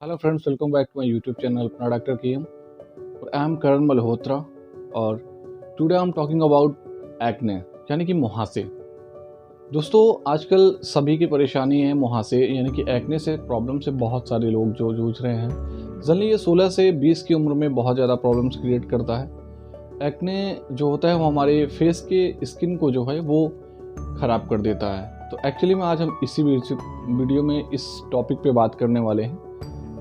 Hello friends, welcome back to my YouTube channel अपना doctor के एम। और आई एम करण मल्होत्रा और today I am talking about acne यानी कि मुहासे। दोस्तों, आजकल सभी की परेशानी है मुहासे यानी कि एक्ने से प्रॉब्लम से बहुत सारे लोग जो जूझ रहे हैं। जनरली ये 16 से 20 की उम्र में बहुत ज़्यादा प्रॉब्लम्स क्रिएट करता है। एक्ने जो होता है वो हमारे फेस के स्किन को जो है वो ख़राब कर देता है। तो एक्चुअली में आज हम इसी वीडियो में इस टॉपिक पे बात करने वाले हैं।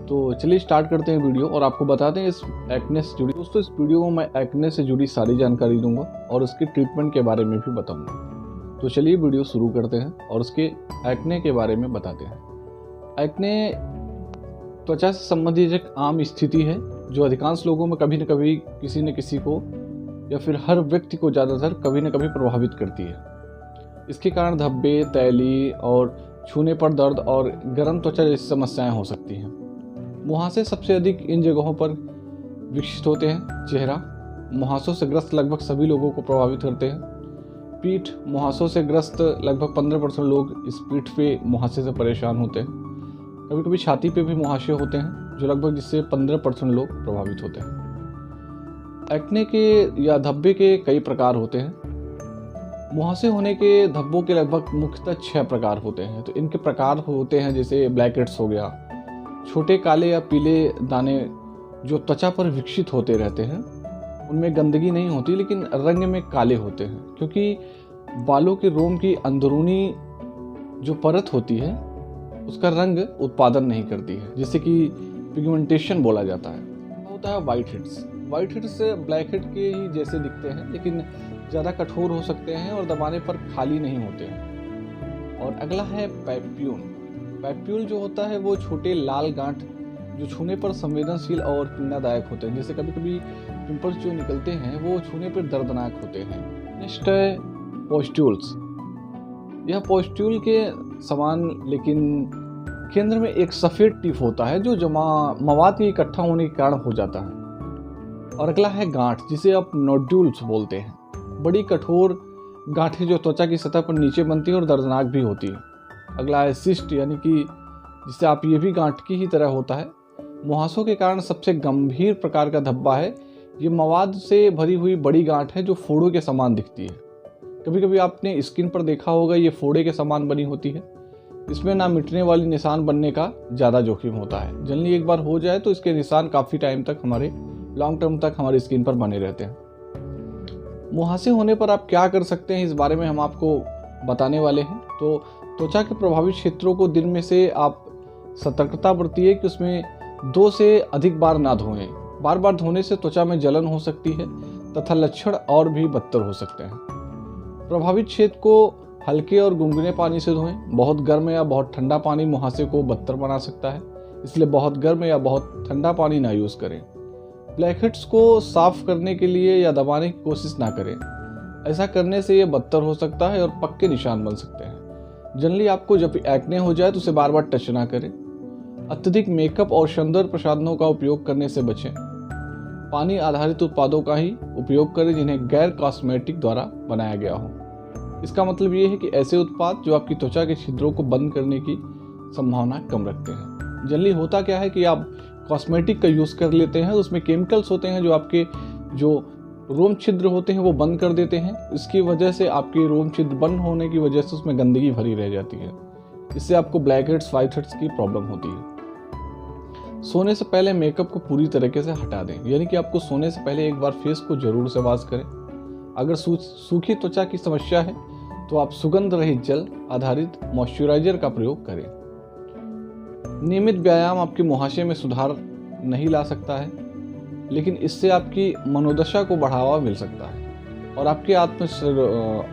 तो चलिए स्टार्ट करते हैं वीडियो और आपको बताते हैं इस एक्ने से जुड़ी। दोस्तों, इस वीडियो में मैं एक्ने से जुड़ी सारी जानकारी दूंगा और उसके ट्रीटमेंट के बारे में भी बताऊंगा। तो चलिए वीडियो शुरू करते हैं और उसके एक्ने के बारे में बताते हैं। एक्ने त्वचा से संबंधित एक आम स्थिति है जो अधिकांश लोगों में कभी न कभी किसी न किसी को या फिर हर व्यक्ति को ज़्यादातर कभी न कभी प्रभावित करती है। इसके कारण धब्बे, तैली और छूने पर दर्द और गर्म त्वचा जैसी समस्याएं हो सकती हैं। मुहासे सबसे अधिक इन जगहों पर विकसित होते हैं। चेहरा मुहासों से ग्रस्त लगभग सभी लोगों को प्रभावित करते हैं। पीठ मुहासों से ग्रस्त लगभग 15% लोग इस पीठ पे मुहासे से परेशान होते हैं। कभी कभी छाती पे भी मुहासे होते हैं जो लगभग जिससे 15% लोग प्रभावित होते हैं। एक्ने के या धब्बे के कई प्रकार होते हैं। मुहासे होने के धब्बों के लगभग मुख्यतः 6 प्रकार होते हैं। तो इनके प्रकार होते हैं जैसे ब्लैकहेड्स हो गया, छोटे काले या पीले दाने जो त्वचा पर विकसित होते रहते हैं। उनमें गंदगी नहीं होती लेकिन रंग में काले होते हैं क्योंकि बालों के रोम की अंदरूनी जो परत होती है उसका रंग उत्पादन नहीं करती है, जिससे कि पिगमेंटेशन बोला जाता है। होता है white heads. White heads black head के ही जैसे दिखते हैं लेकिन ज़्यादा कठोर हो सकते हैं और दबाने पर खाली नहीं होते हैं। और अगला है पैप्यूल। पैप्यूल जो होता है वो छोटे लाल गांठ जो छूने पर संवेदनशील और पीड़ादायक होते हैं। जैसे कभी कभी पिंपल्स जो निकलते हैं वो छूने पर दर्दनाक होते हैं। नेक्स्ट है पोस्ट्यूल्स। यह पोस्ट्यूल के समान लेकिन केंद्र में एक सफ़ेद टिप होता है जो मवाद के इकट्ठा होने के कारण हो जाता है। और अगला है गांठ, जिसे आप नोड्यूल्स बोलते हैं। बड़ी कठोर गांठें जो त्वचा की सतह पर नीचे बनती है और दर्दनाक भी होती है। अगला है सिस्ट, यानी कि जिससे आप ये भी गांठ की ही तरह होता है। मुहासों के कारण सबसे गंभीर प्रकार का धब्बा है। ये मवाद से भरी हुई बड़ी गांठ है जो फोड़ों के समान दिखती है। कभी कभी आपने स्किन पर देखा होगा ये फोड़े के समान बनी होती है। इसमें ना मिटने वाली निशान बनने का ज़्यादा जोखिम होता है। जनरली एक बार हो जाए तो इसके निशान काफ़ी टाइम तक लॉन्ग टर्म तक हमारी स्किन पर बने रहते हैं। मुहासे होने पर आप क्या कर सकते हैं इस बारे में हम आपको बताने वाले हैं। तो त्वचा के प्रभावित क्षेत्रों को दिन में से आप सतर्कता बरतिए कि उसमें 2 से अधिक बार ना धोएं। बार बार धोने से त्वचा में जलन हो सकती है तथा लक्षण और भी बदतर हो सकते हैं। प्रभावित क्षेत्र को हल्के और गुनगुने पानी से धोएं। बहुत गर्म या बहुत ठंडा पानी मुहासे को बदतर बना सकता है, इसलिए बहुत गर्म या बहुत ठंडा पानी ना यूज़ करें। ब्लैकहेड्स को साफ करने के लिए या दबाने की कोशिश ना करें। ऐसा करने से ये बदतर हो सकता है और पक्के निशान बन सकते हैं। जनरली आपको जब एक्ने हो जाए तो उसे बार बार टच ना करें। अत्यधिक मेकअप और सौंदर्य प्रसाधनों का उपयोग करने से बचें। पानी आधारित उत्पादों का ही उपयोग करें जिन्हें गैर कॉस्मेटिक द्वारा बनाया गया हो। इसका मतलब ये है कि ऐसे उत्पाद जो आपकी त्वचा के छिद्रों को बंद करने की संभावना कम रखते हैं। जनरली होता क्या है कि आप कॉस्मेटिक का यूज़ कर लेते हैं, उसमें केमिकल्स होते हैं जो आपके जो रोम छिद्र होते हैं वो बंद कर देते हैं। इसकी वजह से आपके रोम छिद्र बंद होने की वजह से उसमें गंदगी भरी रह जाती है। इससे आपको ब्लैक हेड्स, वाइट हेड्स की प्रॉब्लम होती है। सोने से पहले मेकअप को पूरी तरीके से हटा दें, यानी कि आपको सोने से पहले एक बार फेस को जरूर से वॉश करें। अगर सूखी त्वचा की समस्या है तो आप सुगंध रहित जल आधारित मॉइस्चराइजर का प्रयोग करें। नियमित व्यायाम आपके मुहासे में सुधार नहीं ला सकता है, लेकिन इससे आपकी मनोदशा को बढ़ावा मिल सकता है और आपके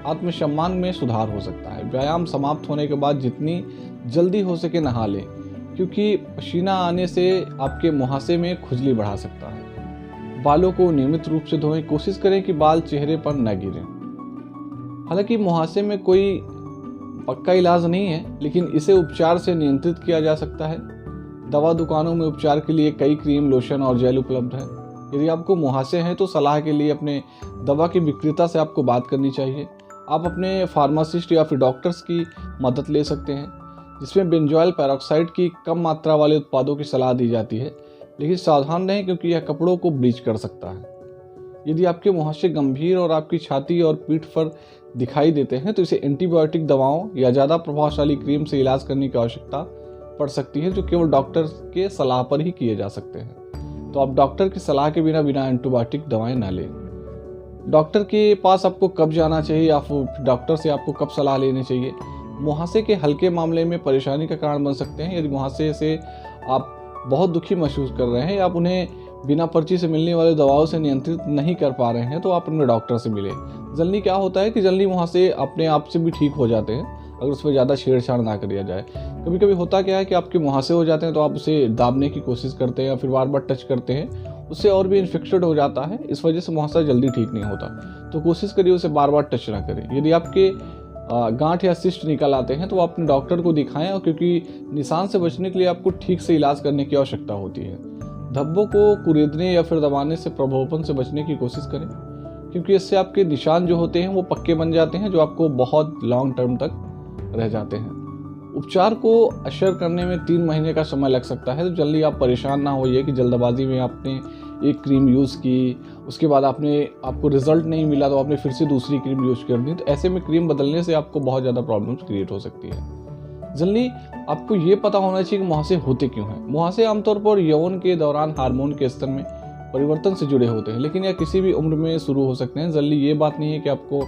आत्मसम्मान में सुधार हो सकता है। व्यायाम समाप्त होने के बाद जितनी जल्दी हो सके नहा लें, क्योंकि पसीना आने से आपके मुहासे में खुजली बढ़ा सकता है। बालों को नियमित रूप से धोएं। कोशिश करें कि बाल चेहरे पर न गिरें। हालांकि मुहासे में कोई पक्का इलाज नहीं है, लेकिन इसे उपचार से नियंत्रित किया जा सकता है। दवा दुकानों में उपचार के लिए कई क्रीम, लोशन और जेल उपलब्ध है। यदि आपको मुहासे हैं तो सलाह के लिए अपने दवा के विक्रेता से आपको बात करनी चाहिए। आप अपने फार्मासिस्ट या फिर डॉक्टर्स की मदद ले सकते हैं। जिसमें बेंजोइल पेरोक्साइड की कम मात्रा वाले उत्पादों की सलाह दी जाती है, लेकिन सावधान रहें क्योंकि यह कपड़ों को ब्लीच कर सकता है। यदि आपके मुहासे गंभीर और आपकी छाती और पीठ पर दिखाई देते हैं तो इसे एंटीबायोटिक दवाओं या ज़्यादा प्रभावशाली क्रीम से इलाज करने की आवश्यकता पड़ सकती है, जो केवल डॉक्टर के सलाह पर ही किए जा सकते हैं। तो आप डॉक्टर की सलाह के बिना एंटीबायोटिक दवाएं ना लें। डॉक्टर के पास आपको कब जाना चाहिए या फिर डॉक्टर से आपको कब सलाह लेनी चाहिए? मुहासे के हल्के मामले में परेशानी का कारण बन सकते हैं। यदि मुहासे से आप बहुत दुखी महसूस कर रहे हैं या आप उन्हें बिना पर्ची से मिलने वाले दवाओं से नियंत्रित नहीं कर पा रहे हैं तो आप अपने डॉक्टर से मिलें। जल्दी क्या होता है कि जल्दी मुहासे अपने आप से भी ठीक हो जाते हैं अगर उस पर ज़्यादा छेड़छाड़ ना करिया जाए। कभी कभी होता क्या है कि आपके मुहासे हो जाते हैं तो आप उसे दाबने की कोशिश करते हैं या फिर बार बार टच करते हैं, उससे और भी इन्फेक्टेड हो जाता है। इस वजह से मुहासा जल्दी ठीक नहीं होता। तो कोशिश करिए उसे बार बार टच ना करें। यदि आपके गांठ या सिस्ट निकल आते हैं तो आप अपने डॉक्टर को दिखाएं, और क्योंकि निशान से बचने के लिए आपको ठीक से इलाज करने की आवश्यकता होती है। धब्बों को कुरेदने या फिर दबाने से प्रभावपन से बचने की कोशिश करें, क्योंकि इससे आपके निशान जो होते हैं वो पक्के बन जाते हैं, जो आपको बहुत लॉन्ग टर्म तक रह जाते हैं। उपचार को असर करने में 3 महीने का समय लग सकता है। तो जल्दी आप परेशान ना होइए कि जल्दबाजी में आपने एक क्रीम यूज़ की, उसके बाद आपको रिजल्ट नहीं मिला तो आपने फिर से दूसरी क्रीम यूज़ कर दी। तो ऐसे में क्रीम बदलने से आपको बहुत ज़्यादा प्रॉब्लम्स क्रिएट हो सकती है। जल्दी आपको ये पता होना चाहिए कि मुहासे होते क्यों हैं। मुहासे आमतौर पर यौवन के दौरान हार्मोन के स्तर में परिवर्तन से जुड़े होते हैं, लेकिन यह किसी भी उम्र में शुरू हो सकते हैं। जल्दी ये बात नहीं है कि आपको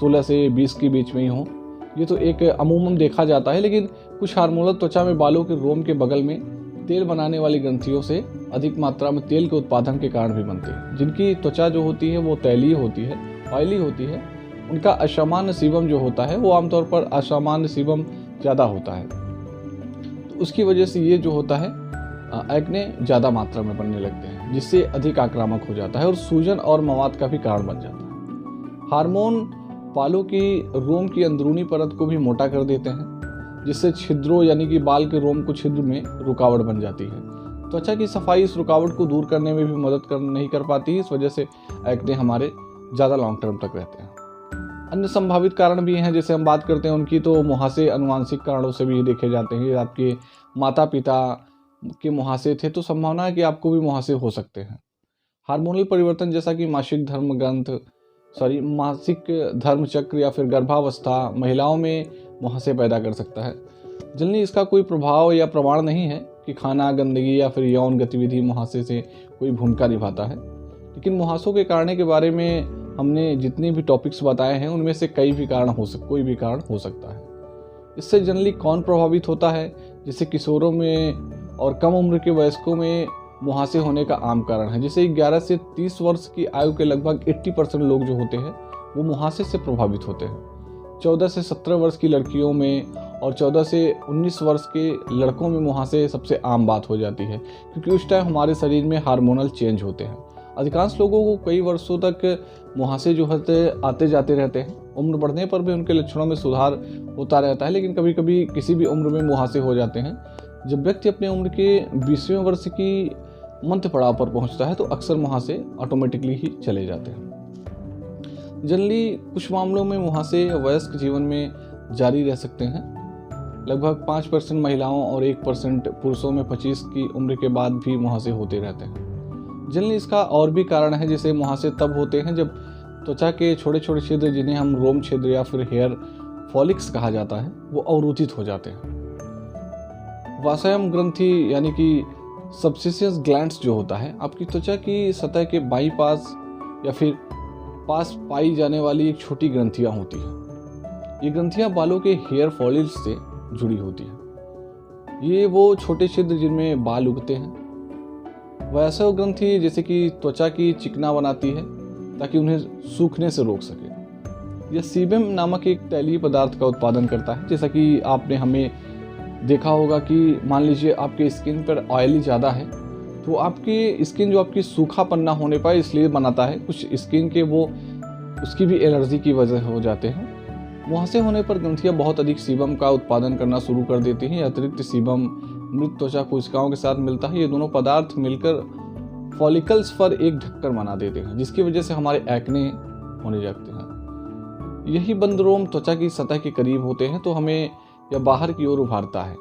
16 से 20 के बीच में ही हो, ये तो एक अमूमन देखा जाता है। लेकिन कुछ हार्मोनल त्वचा में बालों के रोम के बगल में तेल बनाने वाली ग्रंथियों से अधिक मात्रा में तेल के उत्पादन के कारण भी बनते हैं। जिनकी त्वचा जो होती है वो तैलीय होती है, ऑयली होती है, उनका असामान्य सीबम जो होता है वो आमतौर पर असामान्य सीबम ज़्यादा होता है। तो उसकी वजह से ये जो होता है एक्ने ज़्यादा मात्रा में बनने लगते हैं, जिससे अधिक आक्रामक हो जाता है और सूजन और मवाद का भी कारण बन जाता है। हार्मोन बालों की रोम की अंदरूनी परत को भी मोटा कर देते हैं, जिससे छिद्रों यानी कि बाल के रोम को छिद्र में रुकावट बन जाती है। त्वचा की सफाई इस रुकावट को दूर करने में भी मदद नहीं कर पाती। इस वजह से एक्ने हमारे ज़्यादा लॉन्ग टर्म तक रहते हैं। अन्य संभावित कारण भी हैं, जैसे हम बात करते हैं उनकी, तो मुहासे अनुवांशिक कारणों से भी देखे जाते हैं। आपके माता पिता के मुहासे थे तो संभावना है कि आपको भी मुहासे हो सकते हैं। हार्मोनल परिवर्तन जैसा कि मासिक धर्म चक्र या फिर गर्भावस्था महिलाओं में मुहासे पैदा कर सकता है। जल्दी इसका कोई प्रभाव या प्रमाण नहीं है कि खाना, गंदगी या फिर यौन गतिविधि मुहासे से कोई भूमिका निभाता है। लेकिन मुहासों के कारण के बारे में हमने जितने भी टॉपिक्स बताए हैं उनमें से कोई भी कारण हो सकता है। इससे जनरली कौन प्रभावित होता है? जैसे किशोरों में और कम उम्र के वयस्कों में मुहासे होने का आम कारण है। जैसे 11 से 30 वर्ष की आयु के लगभग 80% लोग जो होते हैं वो मुहासे से प्रभावित होते हैं। 14 से 17 वर्ष की लड़कियों में और 14 से 19 वर्ष के लड़कों में मुहासे सबसे आम बात हो जाती है, क्योंकि उस टाइम हमारे शरीर में हार्मोनल चेंज होते हैं। अधिकांश लोगों को कई वर्षों तक मुहासे जो होते आते जाते रहते हैं। उम्र बढ़ने पर भी उनके लक्षणों में सुधार होता रहता है, लेकिन कभी कभी किसी भी उम्र में मुहासे हो जाते हैं। जब व्यक्ति अपने उम्र के 20वें वर्ष की मध्य पड़ाव पर पहुंचता है तो अक्सर मुहासे ऑटोमेटिकली ही चले जाते हैं। जनरली कुछ मामलों में मुहासे वयस्क जीवन में जारी रह सकते हैं। लगभग 5% महिलाओं और 1% पुरुषों में 25 की उम्र के बाद भी मुहासे होते रहते हैं। जनरली इसका और भी कारण है, जैसे मुहासे तब होते हैं जब त्वचा के छोटे छोटे छिद्र, जिन्हें हम रोम छिद्र या फिर हेयर फॉलिक्स कहा जाता है, वो अवरोधित हो जाते हैं। वासयम ग्रंथि यानी कि सबसिशियस ग्लैंड्स जो होता है, आपकी त्वचा की सतह के बाईं पास या फिर पास पाई जाने वाली एक छोटी ग्रंथियां होती है। ये ग्रंथियां बालों के हेयर फॉलिकल्स से जुड़ी होती है। ये वो छोटे छिद्र जिनमें बाल उगते हैं। वासव ग्रंथि जैसे कि त्वचा की चिकना बनाती है ताकि उन्हें सूखने से रोक सके। यह सीबम नामक एक तैलीय पदार्थ का उत्पादन करता है। जैसा कि आपने हमें देखा होगा कि मान लीजिए आपके स्किन पर ऑयली ज़्यादा है तो आपकी स्किन जो आपकी सूखापन ना होने पाए इसलिए बनाता है। कुछ स्किन के वो उसकी भी एलर्जी की वजह हो जाते हैं। मुहासे होने पर ग्रंथियाँ बहुत अधिक सीबम का उत्पादन करना शुरू कर देती हैं। अतिरिक्त सीबम मृत त्वचा कोशिकाओं के साथ मिलता है। ये दोनों पदार्थ मिलकर फॉलिकल्स पर एक ढक्कन बना देते हैं, जिसकी वजह से हमारे एक्ने होने लगते हैं। यही बंद रोम त्वचा की सतह के करीब होते हैं, तो हमें या बाहर की ओर उभारता है।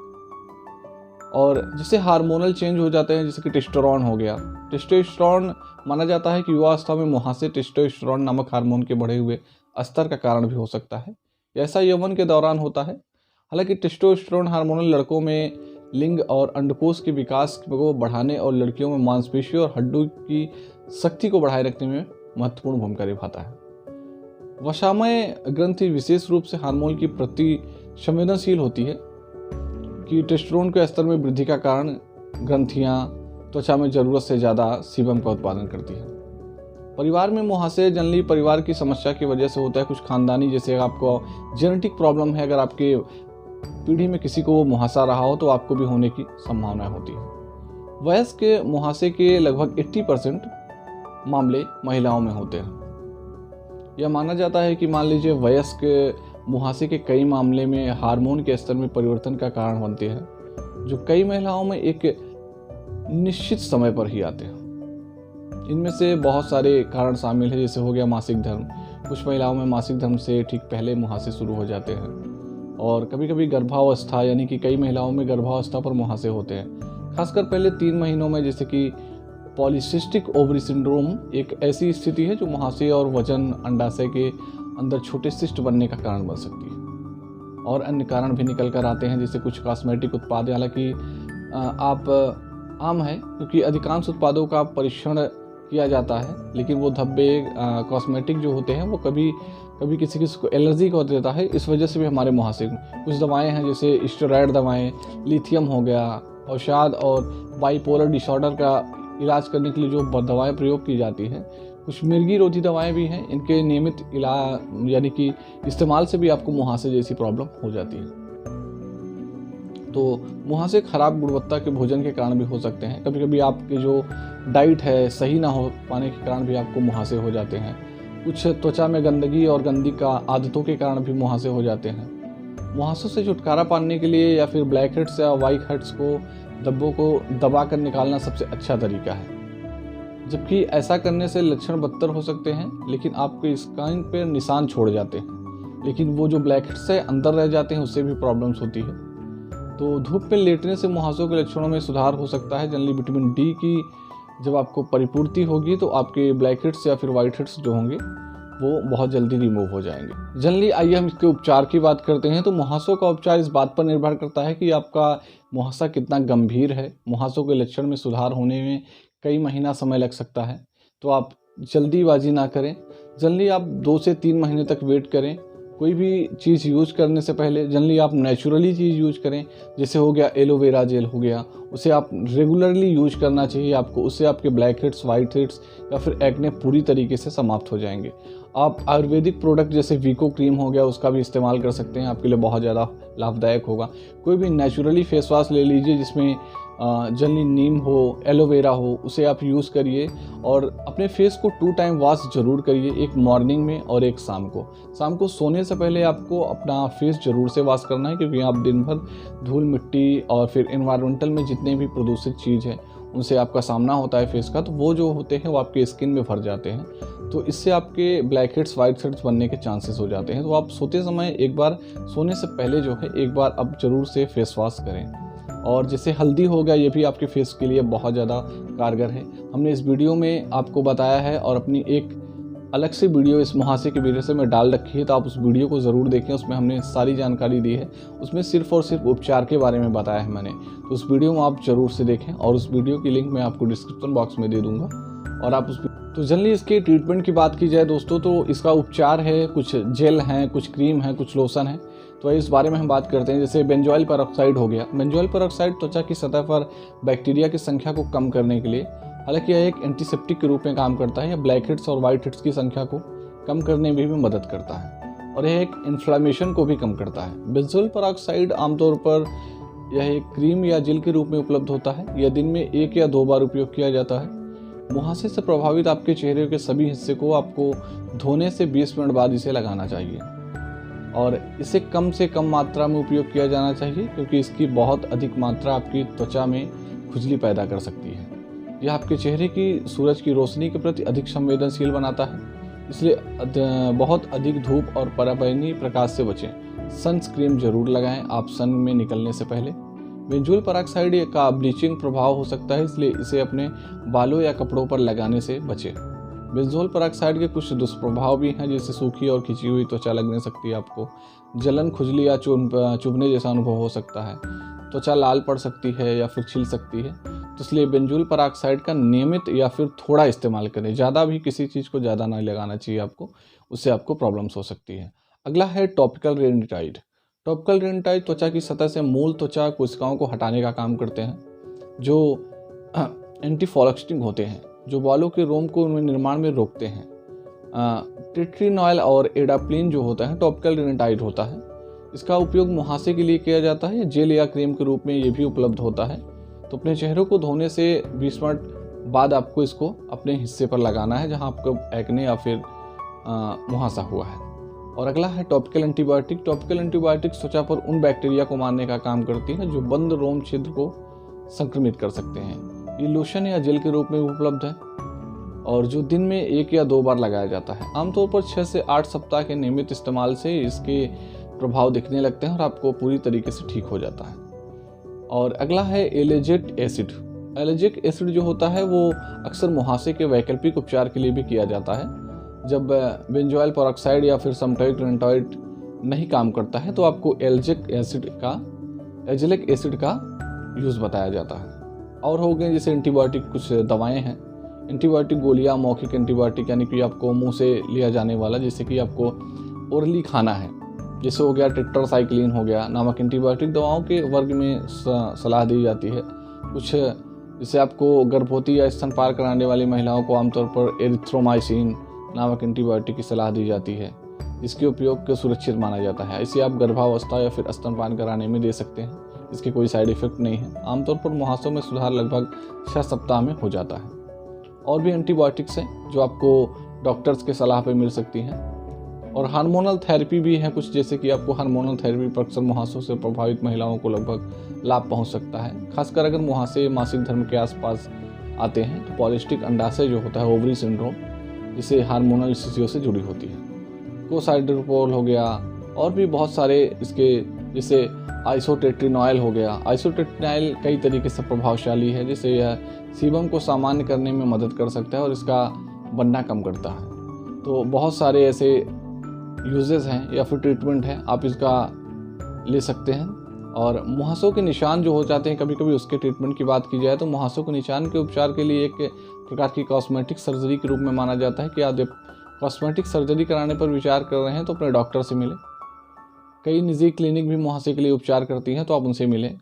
और जिससे हार्मोनल चेंज हो जाते हैं, जैसे कि टेस्टोस्टेरोन हो गया। टेस्टोस्टेरोन माना जाता है कि युवावस्था में मुहासे टेस्टोस्टेरोन नामक हार्मोन के बढ़े हुए स्तर का कारण भी हो सकता है। ऐसा यौवन के दौरान होता है। हालांकि टेस्टोस्टेरोन हार्मोन लड़कों में लिंग और अंडकोश के विकास को बढ़ाने और लड़कियों में मांसपेशियों और हड्डियों की शक्ति को बढ़ाए रखने में महत्वपूर्ण भूमिका निभाता है। वशामय ग्रंथि विशेष रूप से हार्मोन की प्रति संवेदनशील होती है कि टेस्टोस्टेरोन के स्तर में वृद्धि का कारण ग्रंथियां त्वचा में जरूरत से ज़्यादा सीबम का उत्पादन करती है। परिवार में मुहासे जनरली परिवार की समस्या की वजह से होता है। कुछ खानदानी, जैसे आपको जेनेटिक प्रॉब्लम है, अगर आपके पीढ़ी में किसी को वो मुहासा रहा हो तो आपको भी होने की संभावना होती है। वयस्क के मुहासे के लगभग 80% मामले महिलाओं में होते हैं। यह माना जाता है कि मान लीजिए वयस्क मुहासे के कई मामले में हार्मोन के स्तर में परिवर्तन का कारण बनते हैं, जो कई महिलाओं में एक निश्चित समय पर ही आते हैं। इनमें से बहुत सारे कारण शामिल हैं, जैसे हो गया मासिक धर्म। कुछ महिलाओं में मासिक धर्म से ठीक पहले मुहासे शुरू हो जाते हैं। और कभी कभी गर्भावस्था, यानी कि कई महिलाओं में गर्भावस्था पर मुहासे होते हैं, खासकर पहले 3 महीनों में, जैसे कि पॉलीसिस्टिक ओवरी सिंड्रोम एक ऐसी स्थिति है जो मुहासे और वजन अंडाशय के अंदर छोटे सिस्ट बनने का कारण बन सकती है। और अन्य कारण भी निकल कर आते हैं, जैसे कुछ कॉस्मेटिक उत्पाद। हालांकि आप आम है क्योंकि अधिकांश उत्पादों का परीक्षण किया जाता है, लेकिन वो धब्बे कॉस्मेटिक जो होते हैं वो कभी कभी किसी को एलर्जी कर देता है। इस वजह से भी हमारे मुहासे कुछ दवाएं हैं, जैसे स्टेरॉयड दवाएं, लिथियम हो गया, अवसाद और बाइपोलर डिसऑर्डर का इलाज करने के लिए जो दवाएं प्रयोग की जाती हैं। कुछ मिर्गी रोधी दवाएं भी हैं, इनके नियमित इलाज यानी कि इस्तेमाल से भी आपको मुहासे जैसी प्रॉब्लम हो जाती है। तो मुहासे खराब गुणवत्ता के भोजन के कारण भी हो सकते हैं। कभी कभी आपकी जो डाइट है सही ना हो पाने के कारण भी आपको मुहासे हो जाते हैं। कुछ त्वचा में गंदगी और गंदी का आदतों के कारण भी मुहासे हो जाते हैं। मुहासों से छुटकारा पाने के लिए या फिर ब्लैक हेड्स या वाइट हेड्स को धब्बों को दबा कर निकालना सबसे अच्छा तरीका है। जबकि ऐसा करने से लक्षण बदतर हो सकते हैं, लेकिन आपके स्किन पर निशान छोड़ जाते हैं, लेकिन वो जो ब्लैक हेड्स है अंदर रह जाते हैं, उससे भी प्रॉब्लम्स होती है। तो धूप में लेटने से मुहासों के लक्षणों में सुधार हो सकता है। जनरली विटामिन डी की जब आपको परिपूर्ति होगी तो आपके ब्लैक हेड्स या फिर वाइट हेड्स जो होंगे वो बहुत जल्दी रिमूव हो जाएंगे। जनरली आइए हम इसके उपचार की बात करते हैं। तो मुहासों का उपचार इस बात पर निर्भर करता है कि आपका मुहासा कितना गंभीर है। मुहासों के लक्षण में सुधार होने में कई महीना समय लग सकता है, तो आप जल्दीबाजी ना करें। जनरली आप 2 से 3 महीने तक वेट करें। कोई भी चीज़ यूज करने से पहले जनरली आप नेचुरली चीज़ यूज करें, जैसे हो गया एलोवेरा जेल हो गया, उसे आप रेगुलरली यूज करना चाहिए आपको। उससे आपके ब्लैक हेड्स, वाइट हेड्स या फिर एक्ने पूरी तरीके से समाप्त हो जाएंगे। आप आयुर्वेदिक प्रोडक्ट जैसे वीको क्रीम हो गया, उसका भी इस्तेमाल कर सकते हैं, आपके लिए बहुत ज़्यादा लाभदायक होगा। कोई भी नेचुरली फेस वॉश ले लीजिए जिसमें जनरली नीम हो, एलोवेरा हो, उसे आप यूज़ करिए। और अपने फेस को 2 टाइम वॉश ज़रूर करिए, एक मॉर्निंग में और एक शाम को। शाम को सोने से पहले आपको अपना फेस ज़रूर से वॉश करना है, क्योंकि आप दिन भर धूल मिट्टी और फिर एनवायरमेंटल में जितने भी प्रदूषित चीज़ है उनसे आपका सामना होता है फेस का, तो वो जो होते हैं वो आपके स्किन में भर जाते हैं, तो इससे आपके ब्लैक हेड्स, वाइट हेड्स बनने के चांसेस हो जाते हैं। तो आप सोते समय एक बार, सोने से पहले जो है एक बार अब ज़रूर से फेस वॉश करें। और जैसे हल्दी हो गया, ये भी आपके फेस के लिए बहुत ज़्यादा कारगर है। हमने इस वीडियो में आपको बताया है और अपनी एक अलग से वीडियो इस मुहासे के वीडियो से मैं डाल रखी है, तो आप उस वीडियो को ज़रूर देखें। उसमें हमने सारी जानकारी दी है, उसमें सिर्फ और सिर्फ उपचार के बारे में बताया है मैंने। तो उस वीडियो में आप ज़रूर से देखें और उस वीडियो की लिंक मैं आपको डिस्क्रिप्शन बॉक्स में दे दूँगा। और आप तो जनरली इसके ट्रीटमेंट की बात की जाए दोस्तों, तो इसका उपचार है, कुछ जेल हैं, कुछ क्रीम है, कुछ लोशन है। तो इस बारे में हम बात करते हैं। जैसे बेंजोइल पेरोक्साइड हो गया। बेंजोइल पेरोक्साइड त्वचा की सतह पर बैक्टीरिया की संख्या को कम करने के लिए, हालांकि यह एक एंटीसेप्टिक के रूप में काम करता है। यह ब्लैक हेड्स और वाइट हेड्स की संख्या को कम करने में भी मदद करता है और यह एक इन्फ्लेमेशन को भी कम करता है। बेंजोइल पेरोक्साइड आमतौर पर यह एक क्रीम या जेल के रूप में उपलब्ध होता है। यह दिन में 1 या 2 बार उपयोग किया जाता है। मुहासे से प्रभावित आपके चेहरे के सभी हिस्से को आपको धोने से 20 मिनट बाद इसे लगाना चाहिए और इसे कम से कम मात्रा में उपयोग किया जाना चाहिए, क्योंकि इसकी बहुत अधिक मात्रा आपकी त्वचा में खुजली पैदा कर सकती है। यह आपके चेहरे की सूरज की रोशनी के प्रति अधिक संवेदनशील बनाता है, इसलिए बहुत अधिक धूप और पराबैंगनी प्रकाश से बचें। सनस्क्रीन जरूर लगाएं आप सन में निकलने से पहले। बेंजोल पेरोक्साइड का ब्लीचिंग प्रभाव हो सकता है, इसलिए इसे अपने बालों या कपड़ों पर लगाने से बचें। बेंजोल पेरोक्साइड के कुछ दुष्प्रभाव भी हैं, जैसे सूखी और खिंची हुई त्वचा लगने सकती है, आपको जलन, खुजली या चुभने जैसा अनुभव हो सकता है, त्वचा लाल पड़ सकती है या फिर छिल सकती है। तो इसलिए बेंजोल पेरोक्साइड का नियमित या फिर थोड़ा इस्तेमाल करें, ज़्यादा भी किसी चीज़ को ज़्यादा नहीं लगाना चाहिए आपको, उससे आपको प्रॉब्लम्स हो सकती है। अगला है टॉपिकल रेनिटाइड। टॉपिकल रेनिटाइड त्वचा की सतह से मूल त्वचा कोशिकाओं को हटाने का काम करते हैं, जो एंटीफॉक्सिंग होते हैं, जो बालों के रोम को निर्माण में रोकते हैं। टेट्रिनॉयल और एडाप्लिन जो होता है टॉपिकल रेनिटाइड होता है। इसका उपयोग मुहासे के लिए किया जाता है, जेल या क्रीम के रूप में ये भी उपलब्ध होता है। तो अपने चेहरे को धोने से 20 मिनट बाद आपको इसको अपने हिस्से पर लगाना है जहां आपको एक्ने या फिर मुहासा हुआ है। और अगला है टॉपिकल एंटीबायोटिक। टॉपिकल एंटीबायोटिक त्वचा पर उन बैक्टीरिया को मारने का काम करती है जो बंद रोम छिद्र को संक्रमित कर सकते हैं। ये लोशन या जेल के रूप में उपलब्ध है और जो दिन में 1 या 2 बार लगाया जाता है। आमतौर पर 6 से 8 सप्ताह के नियमित इस्तेमाल से इसके प्रभाव दिखने लगते हैं और आपको पूरी तरीके से ठीक हो जाता है। और अगला है एलिजिक एसिड। एलिजिक एसिड जो होता है वो अक्सर मुहासे के वैकल्पिक उपचार के लिए भी किया जाता है। जब बेंजोइल पेरोक्साइड या फिर समटाइड रेनिटाइड नहीं काम करता है तो आपको एलिजिक एसिड का यूज़ बताया जाता है। और हो गए जैसे एंटीबायोटिक कुछ दवाएं हैं। एंटीबायोटिक गोलियां, मौखिक एंटीबायोटिक यानी कि आपको मुंह से लिया जाने वाला, जैसे कि आपको ओरली खाना है, जैसे हो गया टेट्रासाइक्लिन हो गया, नामक एंटीबायोटिक दवाओं के वर्ग में सलाह दी जाती है। कुछ जैसे आपको गर्भवती या स्तनपान कराने वाली महिलाओं को आमतौर पर एरिथ्रोमाइसिन नामक एंटीबायोटिक की सलाह दी जाती है, इसके उपयोग को सुरक्षित माना जाता है। इसे आप गर्भावस्था या फिर स्तनपान कराने में दे सकते हैं, इसके कोई साइड इफेक्ट नहीं है। आमतौर पर मुहासों में सुधार लगभग 6 सप्ताह में हो जाता है। और भी एंटीबायोटिक्स हैं जो आपको डॉक्टर्स के सलाह पर मिल सकती हैं। और हार्मोनल थेरेपी भी है कुछ, जैसे कि आपको हार्मोनल थेरेपी पर अक्सर मुहासों से प्रभावित महिलाओं को लगभग लाभ पहुंच सकता है, खासकर अगर मुहासे मासिक धर्म के आसपास आते हैं। तो पॉलिस्टिक अंडाशय जो होता है, ओवरी सिंड्रोम, जिसे हार्मोनल स्थितियों से जुड़ी होती है। कोसाइड्रोपोल हो गया, और भी बहुत सारे इसके, जैसे आइसोटेट्रिनॉयल हो गया। आइसोटेट्रिनॉयल कई तरीके से प्रभावशाली है, जिससे यह सीबम को सामान्य करने में मदद कर सकता है और इसका बनना कम करता है। तो बहुत सारे ऐसे यूजेस हैं या फिर ट्रीटमेंट है, आप इसका ले सकते हैं। और मुहासों के निशान जो हो जाते हैं कभी कभी, उसके ट्रीटमेंट की बात की जाए तो मुहासों के निशान के उपचार के लिए एक प्रकार की कॉस्मेटिक सर्जरी के रूप में माना जाता है कि आप कॉस्मेटिक सर्जरी कराने पर विचार कर रहे हैं तो अपने डॉक्टर से मिलें। कई निजी क्लिनिक भी मुहासे के लिए उपचार करती हैं, तो आप उनसे मिलें।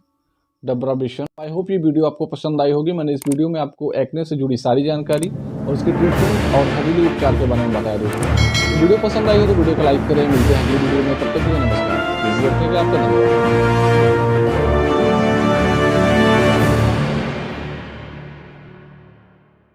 डब्राबिशन। आई होप ये वीडियो आपको पसंद आई होगी। मैंने इस वीडियो में आपको एक्ने से जुड़ी सारी जानकारी और उसके ट्रीटमेंट और घरेलू उपचार के बारे में बताया दोस्तों। वीडियो पसंद आई हो तो वीडियो को लाइक करें। मिलते हैं अगली वीडियो में, तब तक के लिए नमस्कार। वीडियो देखने के लिए आपका धन्यवाद।